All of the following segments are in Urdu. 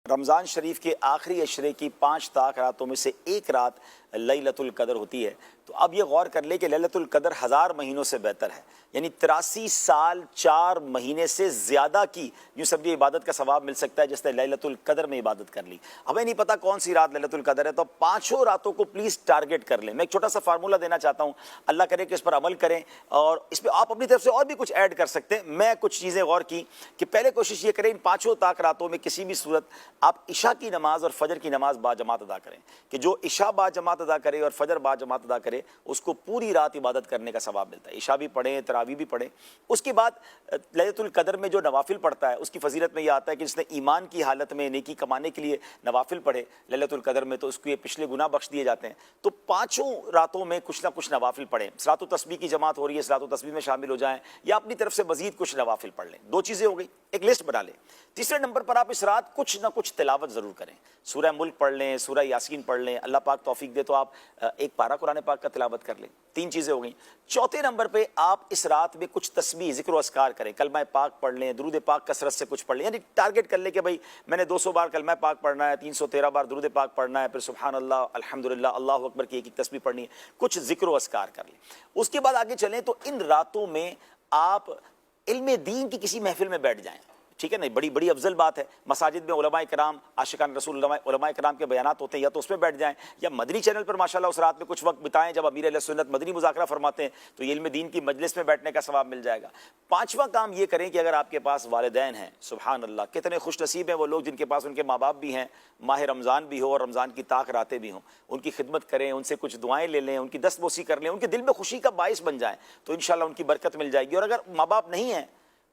رمضان شریف کے آخری عشرے کی 5 طاق راتوں میں سے ایک رات لیلۃ القدر ہوتی ہے۔ تو اب یہ غور کر لیں کہ لیلۃ القدر 1000 مہینوں سے بہتر ہے، یعنی 83 سال 4 مہینے سے زیادہ کی یوں سمجھے عبادت کا ثواب مل سکتا ہے جس نے لیلۃ القدر میں عبادت کر لی۔ ہمیں نہیں پتا کون سی رات لیلۃ القدر ہے، تو پانچوں راتوں کو پلیز ٹارگٹ کر لیں۔ میں ایک چھوٹا سا فارمولہ دینا چاہتا ہوں، اللہ کرے کہ اس پر عمل کریں، اور اس پہ آپ اپنی طرف سے اور بھی کچھ ایڈ کر سکتے ہیں۔ میں کچھ چیزیں غور کی کہ پہلے کوشش یہ کریں ان 5 طاق راتوں میں کسی بھی صورت آپ عشاء کی نماز اور فجر کی نماز با جماعت ادا کریں، کہ جو عشاء با جماعت ادا کرے اور فجر با جماعت ادا کرے اس کو پوری رات عبادت کرنے کا ثواب ملتا ہے۔ عشاء بھی پڑھیں، تراویح بھی پڑھیں۔ اس کے بعد لیلۃ القدر میں جو نوافل پڑھتا ہے اس کی فضیلت میں یہ آتا ہے کہ جس نے ایمان کی حالت میں نیکی کمانے کے لیے نوافل پڑھے لیلۃ القدر میں تو اس کو یہ پچھلے گناہ بخش دیے جاتے ہیں۔ تو 5 راتوں میں کچھ نہ کچھ نوافل پڑھیں۔ صلاۃ التسبیح کی جماعت ہو رہی ہے، صلاۃ التسبیح میں شامل ہو جائیں یا اپنی طرف سے مزید کچھ نوافل پڑھ لیں۔ 2 چیزیں ہو گئی، ایک لسٹ بنا لیں۔ تیسرے نمبر پر آپ اس رات کچھ نہ کچھ تلاوت ضرور کریں، سورہ ملک پڑھ لیں، سورہ یاسین پڑھ لیں، اللہ پاک توفیق دے تو آپ ایک پارہ قرآن پاک کا تلاوت کر لیں۔ 3 چیزیں ہو گئیں۔ چوتھے نمبر پہ آپ اس رات میں کچھ تسبیح ذکر و اذکار کریں، کلمہ پاک پڑھ لیں، درود پاک کثرت سے کچھ پڑھ لیں، یعنی ٹارگٹ کر لیں کہ بھائی میں نے 200 بار کلمہ پاک پڑھنا ہے، 313 بار درود پاک پڑھنا ہے، پھر سبحان اللہ، الحمدللہ، اللہ اکبر کی ایک تسبیح پڑھنی ہے، کچھ ذکر و اذکار کر لیں۔ اس کے بعد آگے چلیں تو ان راتوں میں آپ علم دین کی کسی محفل میں بیٹھ جائیں، ٹھیک ہے نا، بڑی افضل بات ہے۔ مساجد میں علماء کرام، عاشقان رسول علماء کرام کے بیانات ہوتے ہیں، یا تو اس میں بیٹھ جائیں یا مدنی چینل پر ماشاءاللہ اس رات میں کچھ وقت بتائیں جب امیر اہل سنت مدنی مذاکرہ فرماتے ہیں، تو یہ علم دین کی مجلس میں بیٹھنے کا ثواب مل جائے گا۔ 5واں کام یہ کریں کہ اگر آپ کے پاس والدین ہیں، سبحان اللہ کتنے خوش نصیب ہیں وہ لوگ جن کے پاس ان کے ماں باپ بھی ہیں، ماہ رمضان بھی ہو اور رمضان کی طاق راتیں بھی ہوں، ان کی خدمت کریں، ان سے کچھ دعائیں لے لیں، ان کی دستبوسی کر لیں، ان کے دل میں خوشی کا باعث بن جائیں تو انشاءاللہ ان کی برکت مل جائے گی۔ اور اگر ماں باپ نہیں ہیں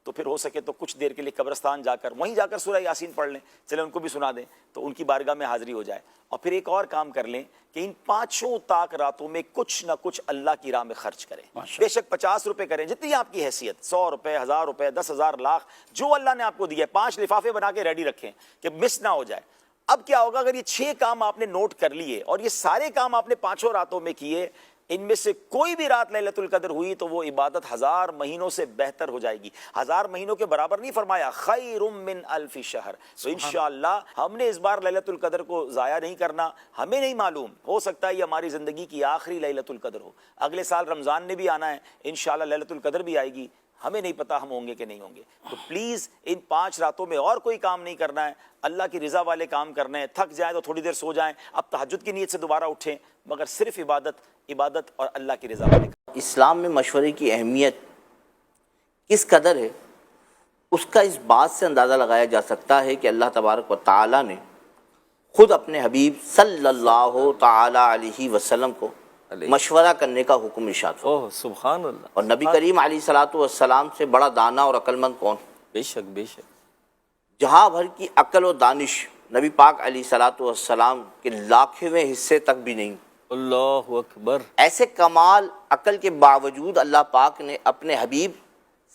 تو پھر ہو سکے تو کچھ دیر کے لیے قبرستان جا کر وہیں جا کر سورہ یاسین پڑھ لیں، چلیں ان کو بھی سنا دیں تو ان کی بارگاہ میں حاضری ہو جائے۔ اور پھر ایک اور کام کر لیں کہ ان 5 طاق راتوں میں کچھ نہ کچھ اللہ کی راہ میں خرچ کریں، بے شک 50 روپے کریں، جتنی آپ کی حیثیت، 100 روپے، 1000 روپے، 10,000، لاکھ، جو اللہ نے آپ کو دیا ہے، 5 لفافے بنا کے ریڈی رکھیں کہ مس نہ ہو جائے۔ اب کیا ہوگا اگر یہ 6 کام آپ نے نوٹ کر لیے اور یہ سارے کام آپ نے 5 راتوں میں کیے، ان میں سے کوئی بھی رات لیلۃ القدر ہوئی تو وہ عبادت 1000 مہینوں سے بہتر ہو جائے گی۔ 1000 مہینوں کے برابر نہیں فرمایا، خیر من 1000 شہر۔ تو انشاءاللہ ہم نے اس بار لیلۃ القدر کو ضائع نہیں کرنا۔ ہمیں نہیں معلوم، ہو سکتا ہے یہ ہماری زندگی کی آخری لیلۃ القدر ہو، اگلے سال رمضان نے بھی آنا ہے، انشاءاللہ لیلۃ القدر بھی آئے گی، ہمیں نہیں پتا ہم ہوں گے کہ نہیں ہوں گے۔ تو پلیز ان 5 راتوں میں اور کوئی کام نہیں کرنا ہے، اللہ کی رضا والے کام کرنے ہیں۔ تھک جائیں تو تھوڑی دیر سو جائیں، اب تہجد کی نیت سے دوبارہ اٹھیں، مگر صرف عبادت اور اللہ کی رضا والے کام۔ اسلام میں مشورے کی اہمیت کس قدر ہے، اس کا اس بات سے اندازہ لگایا جا سکتا ہے کہ اللہ تبارک و تعالی نے خود اپنے حبیب صلی اللہ تعالی علیہ وسلم کو مشورہ کرنے کا حکم ارشاد فرمایا۔ اوہ سبحان اللہ۔ اور نبی کریم علیہ الصلوۃ والسلام سے بڑا دانا اور عقل مند کون؟ بے شک بے شک۔ جہاں بھر کی عقل و دانش نبی پاک علیہ الصلوۃ والسلام کے لاکھویں حصے تک بھی نہیں۔ اللہ اکبر۔ ایسے کمال عقل کے باوجود اللہ پاک نے اپنے حبیب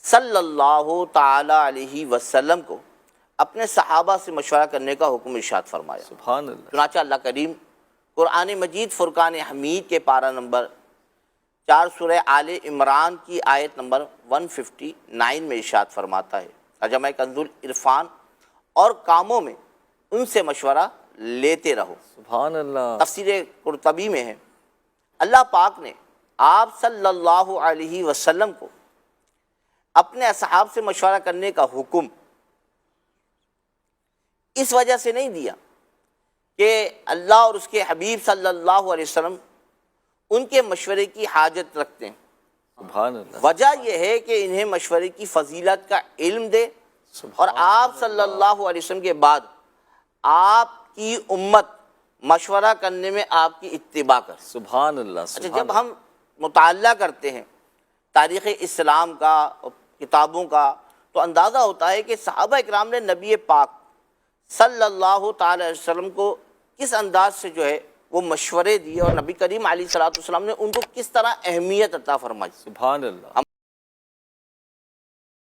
صلی اللہ تعالی علیہ وسلم کو اپنے صحابہ سے مشورہ کرنے کا حکم ارشاد فرمایا۔ سبحان اللہ۔ چنانچہ اللہ کریم قرآن مجید فرقان حمید کے پارہ نمبر 4 سورہ آل عمران کی آیت نمبر 159 میں ارشاد فرماتا ہے، ترجمہ کنز العرفان، اور کاموں میں ان سے مشورہ لیتے رہو۔ سبحان اللہ۔ تفسیر قرطبی میں ہے، اللہ پاک نے آپ صلی اللہ علیہ وسلم کو اپنے اصحاب سے مشورہ کرنے کا حکم اس وجہ سے نہیں دیا کہ اللہ اور اس کے حبیب صلی اللہ علیہ وسلم ان کے مشورے کی حاجت رکھتے ہیں، سبحان اللہ۔ وجہ یہ ہے کہ انہیں مشورے کی فضیلت کا علم دے، اور آپ صلی اللہ علیہ وسلم کے بعد آپ کی امت مشورہ کرنے میں آپ کی اتباع کر۔ سبحان اللہ۔ اچھا، جب ہم مطالعہ کرتے ہیں تاریخ اسلام کا، کتابوں کا، تو اندازہ ہوتا ہے کہ صحابہ اکرام نے نبی پاک صلی اللہ تعالی علیہ وسلم کو کس انداز سے جو ہے وہ مشورے دیے، اور نبی کریم علیہ الصلوۃ والسلام نے ان کو کس طرح اہمیت عطا فرمائی۔ سبحان اللہ۔